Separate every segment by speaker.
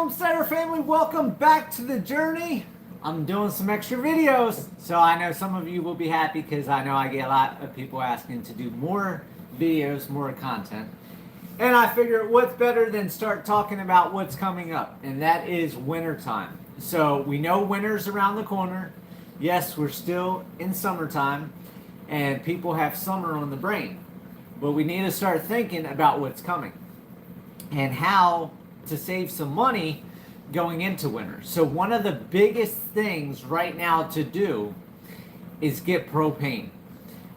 Speaker 1: Homesteader family, welcome back to the journey. I'm doing some extra videos, so I know some of you will be happy because I know I get a lot of people asking to do more videos, more content. And I figure what's better than start talking about what's coming up, and that is winter time. So we know winter's around the corner. Yes, we're still in summertime, and people have summer on the brain. But we need to start thinking about what's coming and how to save some money going into winter. So one of the biggest things right now to do is get propane.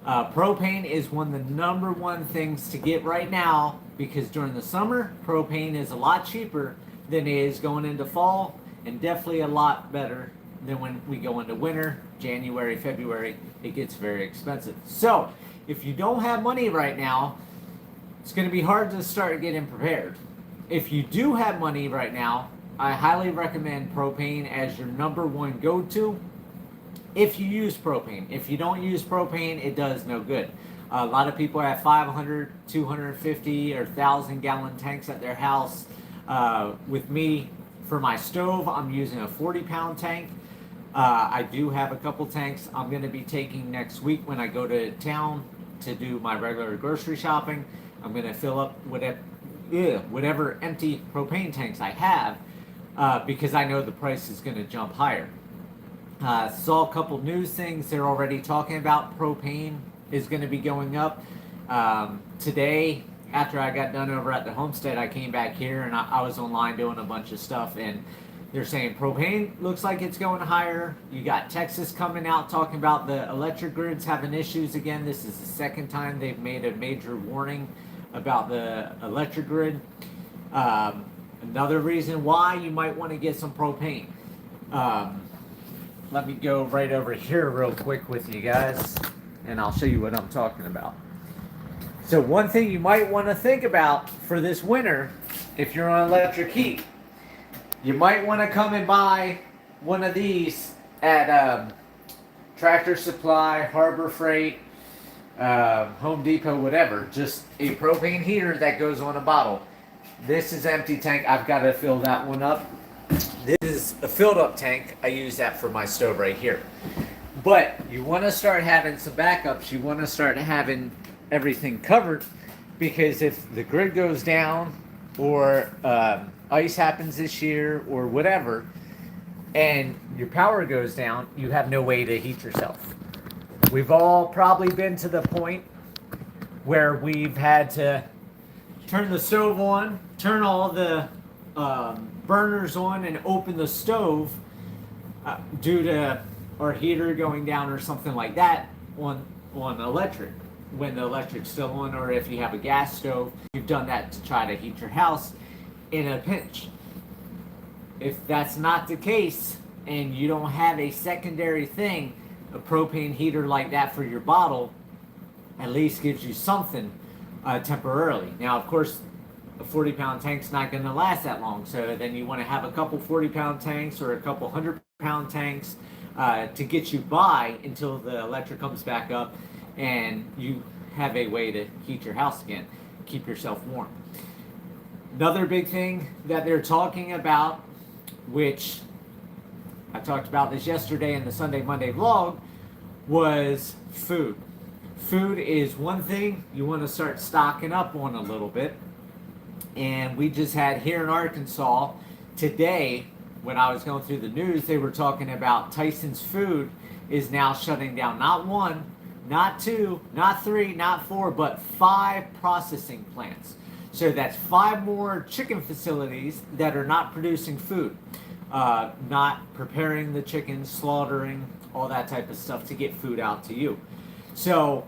Speaker 1: Propane is one of the number one things to get right now because during the summer, propane is a lot cheaper than it is going into fall, and definitely a lot better than when we go into winter, January, February, it gets very expensive. So if you don't have money right now, it's going to be hard to start getting prepared. If you do have money right now, I highly recommend propane as your number one go-to if you use propane. If you don't use propane, it does no good. A lot of people have 500, 250, or 1,000 gallon tanks at their house. With me, for my stove, I'm using a 40-pound tank. I do have a couple tanks I'm going to be taking next week when I go to town to do my regular grocery shopping. I'm going to fill up whatever empty propane tanks I have because I know the price is going to jump higher. Saw a couple news things. They're already talking about propane is going to be going up. Today, after I got done over at the homestead, I came back here and I was online doing a bunch of stuff, and they're saying propane looks like it's going higher. You got Texas coming out talking about the electric grids having issues again. This is the second time they've made a major warning about the electric grid. Another reason why you might want to get some propane. Let me go right over here real quick with you guys, and I'll show you what I'm talking about. So one thing you might want to think about for this winter, if you're on electric heat, you might want to come and buy one of these at Tractor Supply, Harbor Freight, Home Depot, whatever. Just a propane heater that goes on a bottle. This is empty tank. I've got to fill that one up. This is a filled up tank. I use that for my stove right here. But you want to start having some backups. You want to start having everything covered, because if the grid goes down or ice happens this year or whatever, and your power goes down, you have no way to heat yourself. We've all probably been to the point where we've had to turn the stove on, turn all the burners on, and open the stove due to our heater going down or something like that on electric, when the electric's still on, or if you have a gas stove, you've done that to try to heat your house in a pinch. If that's not the case and you don't have a secondary thing, a propane heater like that for your bottle at least gives you something temporarily. Now, of course, a 40-pound tank's not going to last that long, so then you want to have a couple 40-pound tanks or a couple 100-pound tanks to get you by until the electric comes back up and you have a way to heat your house again, keep yourself warm. Another big thing that they're talking about, which I talked about this yesterday in the Sunday Monday vlog, was food. Food is one thing you want to start stocking up on a little bit. And we just had here in Arkansas today, when I was going through the news, they were talking about Tyson's Food is now shutting down not one, not two, not three, not four, but 5 processing plants. So that's 5 more chicken facilities that are not producing food, not preparing the chickens, slaughtering, all that type of stuff to get food out to you. So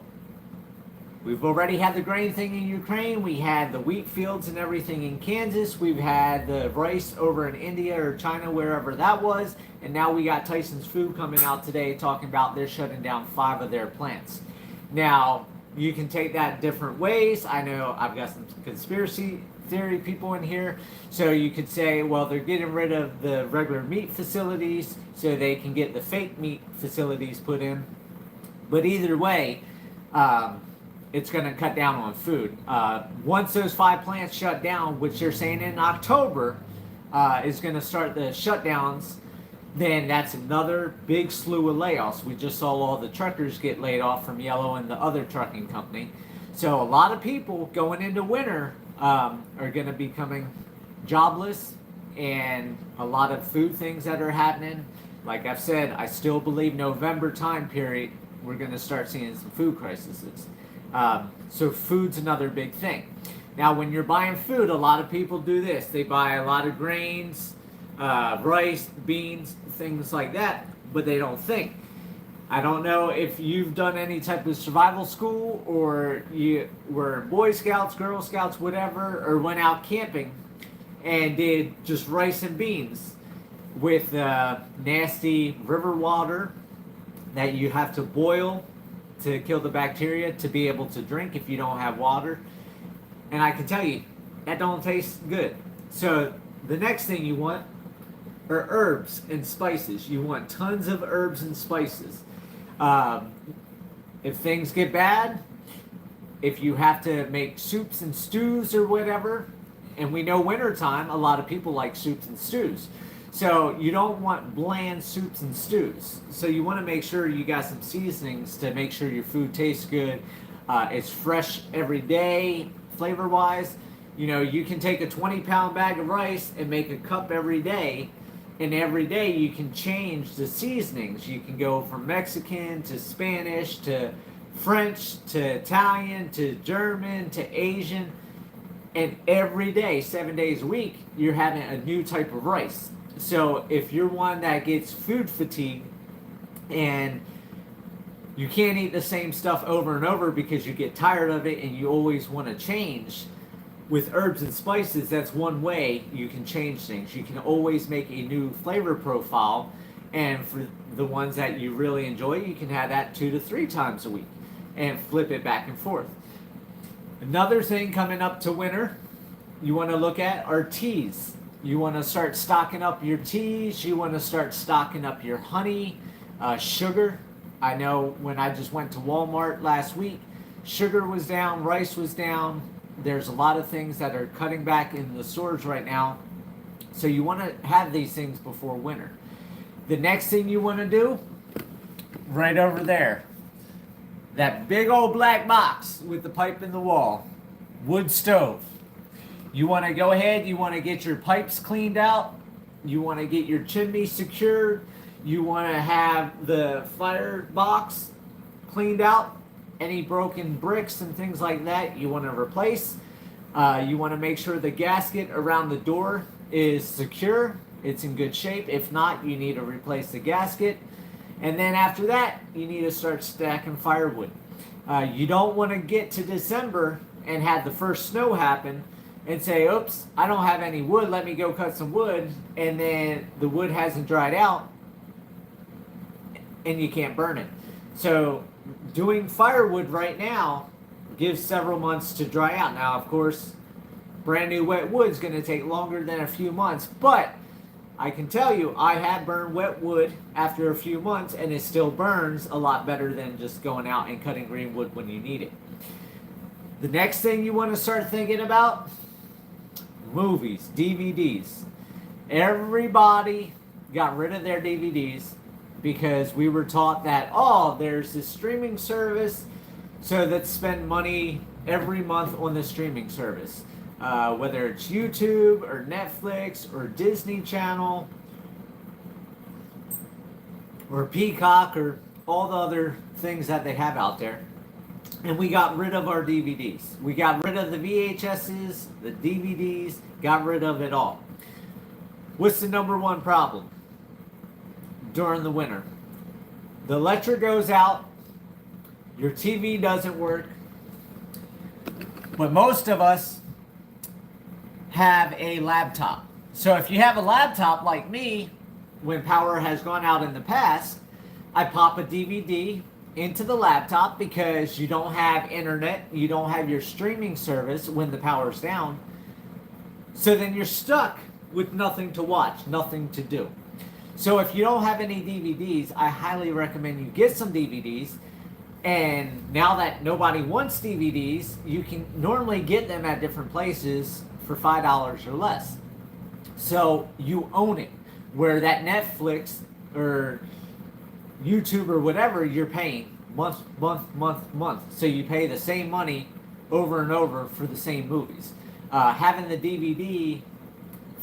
Speaker 1: we've already had the grain thing in Ukraine. We had the wheat fields and everything in Kansas. We've had the rice over in India or China, wherever that was. And now we got Tyson's Food coming out today talking about they're shutting down 5 of their plants. Now, you can take that different ways. I know I've got some conspiracy theory people in here. So you could say, well, they're getting rid of the regular meat facilities so they can get the fake meat facilities put in. But either way, it's going to cut down on food. Once those 5 plants shut down, which they're saying in October, is going to start the shutdowns, then that's another big slew of layoffs. We just saw all the truckers get laid off from Yellow and the other trucking company. So a lot of people going into winter are going to be becoming jobless, and a lot of food things that are happening. Like I've said, I still believe November time period we're going to start seeing some food crises. So food's another big thing. Now, when you're buying food, a lot of people do this. They buy a lot of grains, rice, beans, things like that, but they don't think. I don't know if you've done any type of survival school, or you were Boy Scouts, Girl Scouts, whatever, or went out camping and did just rice and beans with nasty river water that you have to boil to kill the bacteria to be able to drink if you don't have water. And I can tell you, that don't taste good. So the next thing you want are herbs and spices. You want tons of herbs and spices. If things get bad, if you have to make soups and stews or whatever, and we know wintertime, a lot of people like soups and stews. So you don't want bland soups and stews. So you want to make sure you got some seasonings to make sure your food tastes good. It's fresh every day, flavor-wise. You know, you can take a 20-pound bag of rice and make a cup every day. And every day you can change the seasonings. You can go from Mexican to Spanish to French to Italian to German to Asian. And every day, 7 days a week, you're having a new type of rice. So if you're one that gets food fatigue and you can't eat the same stuff over and over because you get tired of it and you always want to change, with herbs and spices, that's one way you can change things. You can always make a new flavor profile, and for the ones that you really enjoy, you can have that 2 to 3 times a week and flip it back and forth. Another thing coming up to winter you want to look at are teas. You want to start stocking up your teas. You want to start stocking up your honey, sugar. I know when I just went to Walmart last week, sugar was down, rice was down. There's a lot of things that are cutting back in the stores right now. So you want to have these things before winter. The next thing you want to do, right over there, that big old black box with the pipe in the wall, wood stove. You want to go ahead, you want to get your pipes cleaned out, you want to get your chimney secured, you want to have the fire box cleaned out, any broken bricks and things like that you want to replace. You want to make sure the gasket around the door is secure, it's in good shape. If not, you need to replace the gasket. And then after that, you need to start stacking firewood. You don't want to get to December and have the first snow happen and say, oops, I don't have any wood, let me go cut some wood, and then the wood hasn't dried out and you can't burn it. So doing firewood right now gives several months to dry out. Now, of course, brand new wet wood is going to take longer than a few months, but I can tell you, I have burned wet wood after a few months, and it still burns a lot better than just going out and cutting green wood when you need it. The next thing you want to start thinking about, movies, DVDs. Everybody got rid of their DVDs because we were taught that, oh, there's this streaming service, so let's spend money every month on the streaming service. Whether it's YouTube or Netflix or Disney Channel or Peacock or all the other things that they have out there. And we got rid of our DVDs. We got rid of the VHSs, the DVDs, got rid of it all. What's the number one problem during the winter? The electric goes out, your TV doesn't work, but most of us have a laptop. So if you have a laptop like me, when power has gone out in the past, I pop a DVD into the laptop because you don't have internet, you don't have your streaming service when the power's down. So then you're stuck with nothing to watch, nothing to do. So if you don't have any DVDs, I highly recommend you get some DVDs. And now that nobody wants DVDs, you can normally get them at different places for $5 or less. So you own it. Where that Netflix or YouTube or whatever, you're paying month. So you pay the same money over and over for the same movies. Having the DVD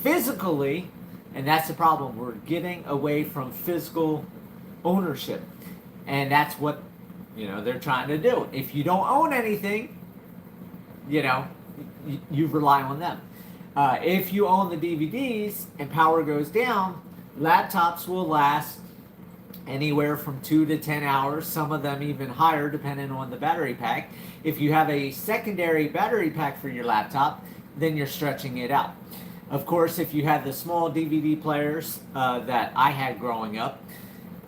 Speaker 1: physically, and that's the problem. We're getting away from physical ownership, and that's what they're trying to do. If you don't own anything, you rely on them. If you own the DVDs and power goes down, laptops will last anywhere from 2 to 10 hours, some of them even higher depending on the battery pack. If you have a secondary battery pack for your laptop, then you're stretching it out. Of course, if you have the small DVD players that I had growing up,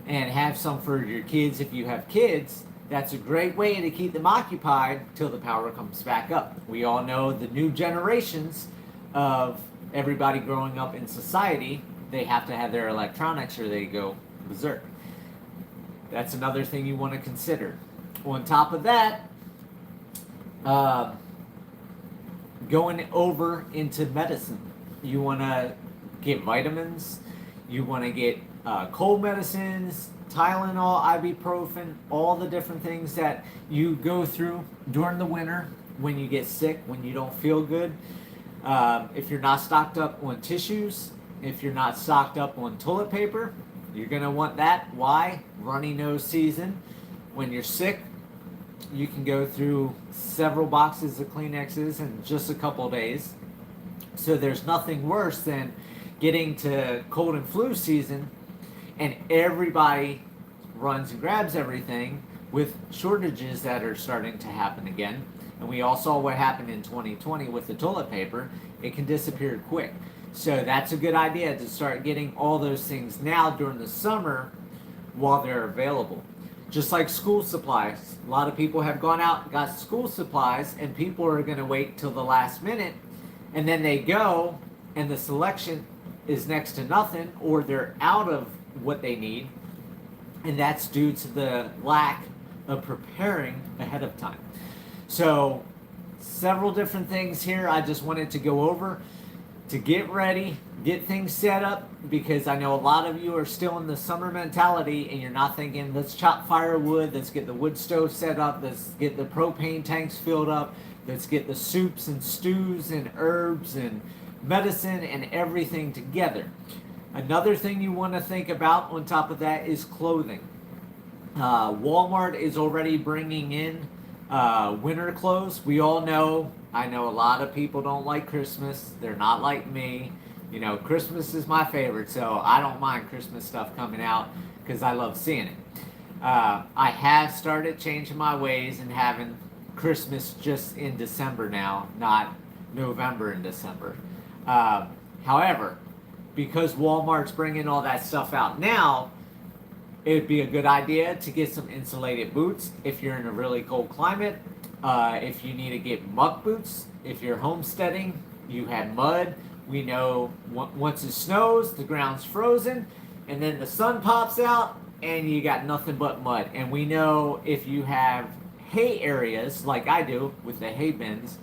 Speaker 1: and have some for your kids if you have kids, that's a great way to keep them occupied till the power comes back up. We all know the new generations of everybody growing up in society, they have to have their electronics or they go berserk. That's another thing you want to consider. On top of that, going over into medicine, you want to get vitamins, you want to get cold medicines, Tylenol, ibuprofen, all the different things that you go through during the winter when you get sick, when you don't feel good. If you're not stocked up on tissues, if you're not stocked up on toilet paper, you're going to want that. Why? Runny nose season. When you're sick, you can go through several boxes of Kleenexes in just a couple of days. So there's nothing worse than getting to cold and flu season and everybody runs and grabs everything with shortages that are starting to happen again. And we all saw what happened in 2020 with the toilet paper. It can disappear quick. So that's a good idea to start getting all those things now during the summer while they're available. Just like school supplies. A lot of people have gone out and got school supplies, and people are going to wait till the last minute, and then they go and the selection is next to nothing, or they're out of what they need, and that's due to the lack of preparing ahead of time. So several different things here I just wanted to go over to get ready, get things set up, because I know a lot of you are still in the summer mentality and you're not thinking, let's chop firewood, let's get the wood stove set up, let's get the propane tanks filled up, let's get the soups and stews and herbs and medicine and everything together. Another thing you want to think about on top of that is clothing. Walmart is already bringing in winter clothes. We all know, I know a lot of people don't like Christmas. They're not like me. Christmas is my favorite, so I don't mind Christmas stuff coming out because I love seeing it. I have started changing my ways and having Christmas just in December now, not November and December. However, because Walmart's bringing all that stuff out now, it'd be a good idea to get some insulated boots if you're in a really cold climate. If you need to get muck boots, if you're homesteading, you had mud. We know once it snows, the ground's frozen, and then the sun pops out, and you got nothing but mud. And we know if you have hay areas, like I do with the hay bins,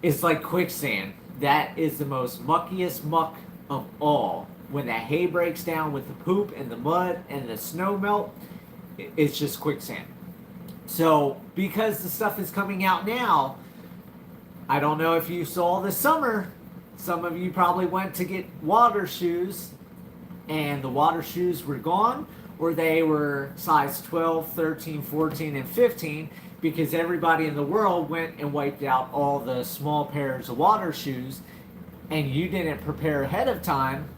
Speaker 1: it's like quicksand. That is the most muckiest muck of all. When that hay breaks down with the poop and the mud and the snow melt, it's just quicksand. So because the stuff is coming out now, I don't know if you saw this summer, some of you probably went to get water shoes and the water shoes were gone, or they were size 12, 13, 14, and 15, because everybody in the world went and wiped out all the small pairs of water shoes, and you didn't prepare ahead of time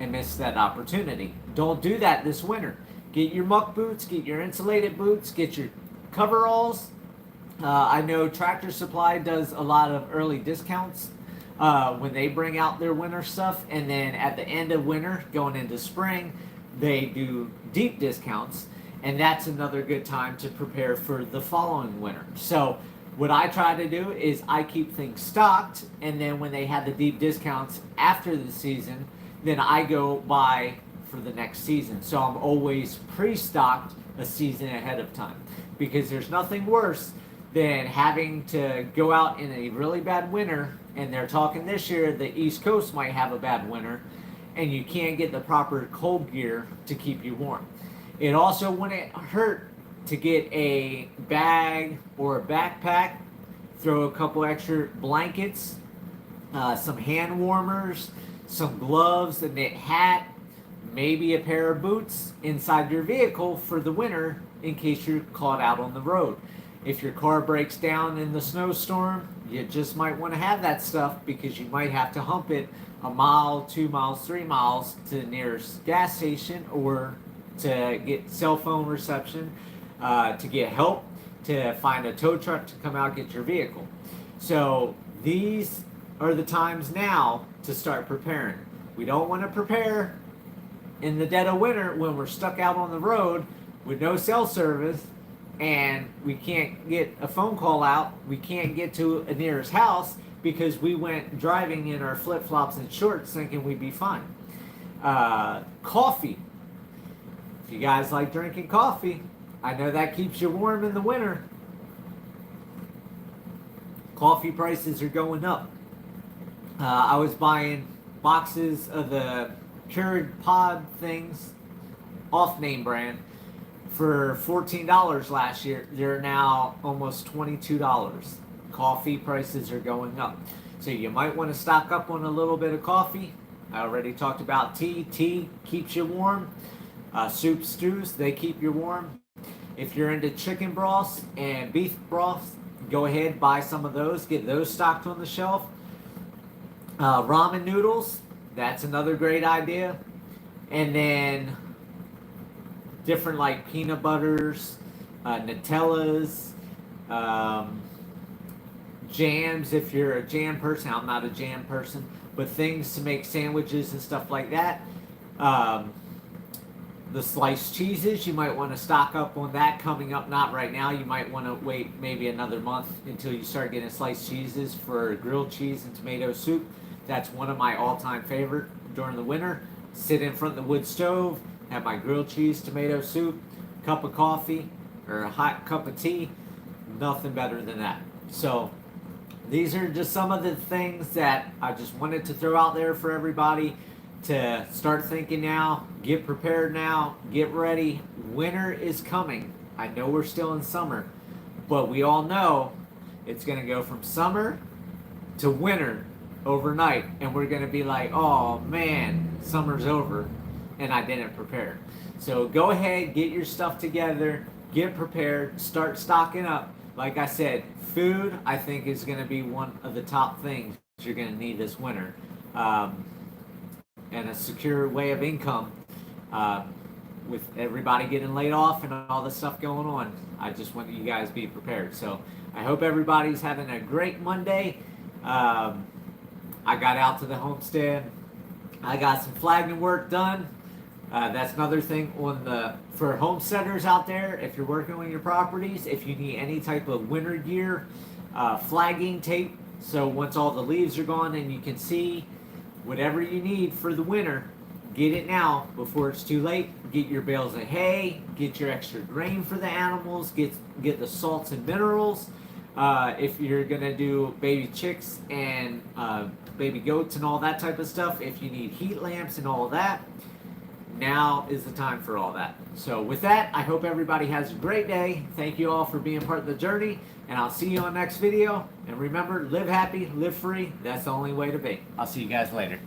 Speaker 1: and missed that opportunity. Don't do that this winter. Get your muck boots, get your insulated boots, get your coveralls. I know Tractor Supply does a lot of early discounts when they bring out their winter stuff, and then at the end of winter, going into spring, they do deep discounts, and that's another good time to prepare for the following winter. So what I try to do is I keep things stocked, and then when they have the deep discounts after the season, then I go buy for the next season. So I'm always pre-stocked a season ahead of time, because there's nothing worse than having to go out in a really bad winter. And they're talking this year the East Coast might have a bad winter, and you can't get the proper cold gear to keep you warm. It also wouldn't hurt to get a bag or a backpack, throw a couple extra blankets, some hand warmers, some gloves, a knit hat, maybe a pair of boots inside your vehicle for the winter in case you're caught out on the road. If your car breaks down in the snowstorm, you just might want to have that stuff because you might have to hump it a mile, 2 miles, 3 miles to the nearest gas station, or to get cell phone reception, to get help, to find a tow truck to come out and get your vehicle. So these are the times now to start preparing. We don't want to prepare in the dead of winter when we're stuck out on the road with no cell service and we can't get a phone call out, we can't get to a nearest house because we went driving in our flip-flops and shorts thinking we'd be fine. Coffee. If you guys like drinking coffee, I know that keeps you warm in the winter. Coffee prices are going up. I was buying boxes of the Keurig pod things off name brand for $14 last year. They're now almost $22. Coffee prices are going up. So you might want to stock up on a little bit of coffee. I already talked about tea. Tea keeps you warm. Soup, stews, they keep you warm. If you're into chicken broths and beef broths, go ahead, buy some of those. Get those stocked on the shelf. Ramen noodles, that's another great idea. And then different like peanut butters, Nutellas, jams if you're a jam person. I'm not a jam person, but things to make sandwiches and stuff like that. The sliced cheeses, you might want to stock up on that coming up. Not right now. You might want to wait maybe another month until you start getting sliced cheeses for grilled cheese and tomato soup. That's one of my all-time favorite during the winter. Sit in front of the wood stove, have my grilled cheese, tomato soup, cup of coffee, or a hot cup of tea. Nothing better than that. So these are just some of the things that I just wanted to throw out there for everybody to start thinking now, get prepared now, get ready. Winter is coming. I know we're still in summer, but we all know it's going to go from summer to winter overnight, and we're going to be like, oh man, summer's over and I didn't prepare. So go ahead, get your stuff together, get prepared, start stocking up. Like I said, food I think is going to be one of the top things you're going to need this winter. And a secure way of income, with everybody getting laid off and all the stuff going on. I just want you guys to be prepared. So I hope everybody's having a great Monday. I got out to the homestead. I got some flagging work done. That's another thing for homesteaders out there. If you're working on your properties, if you need any type of winter gear, flagging tape, so once all the leaves are gone and you can see whatever you need for the winter, get it now before it's too late. Get your bales of hay, get your extra grain for the animals, get the salts and minerals. If you're gonna do baby chicks and baby goats and all that type of stuff, if you need heat lamps and all that, now is the time for all that. So with that, I hope everybody has a great day. Thank you all for being part of the journey, and I'll see you on the next video. And remember, live happy, live free. That's the only way to be. I'll see you guys later.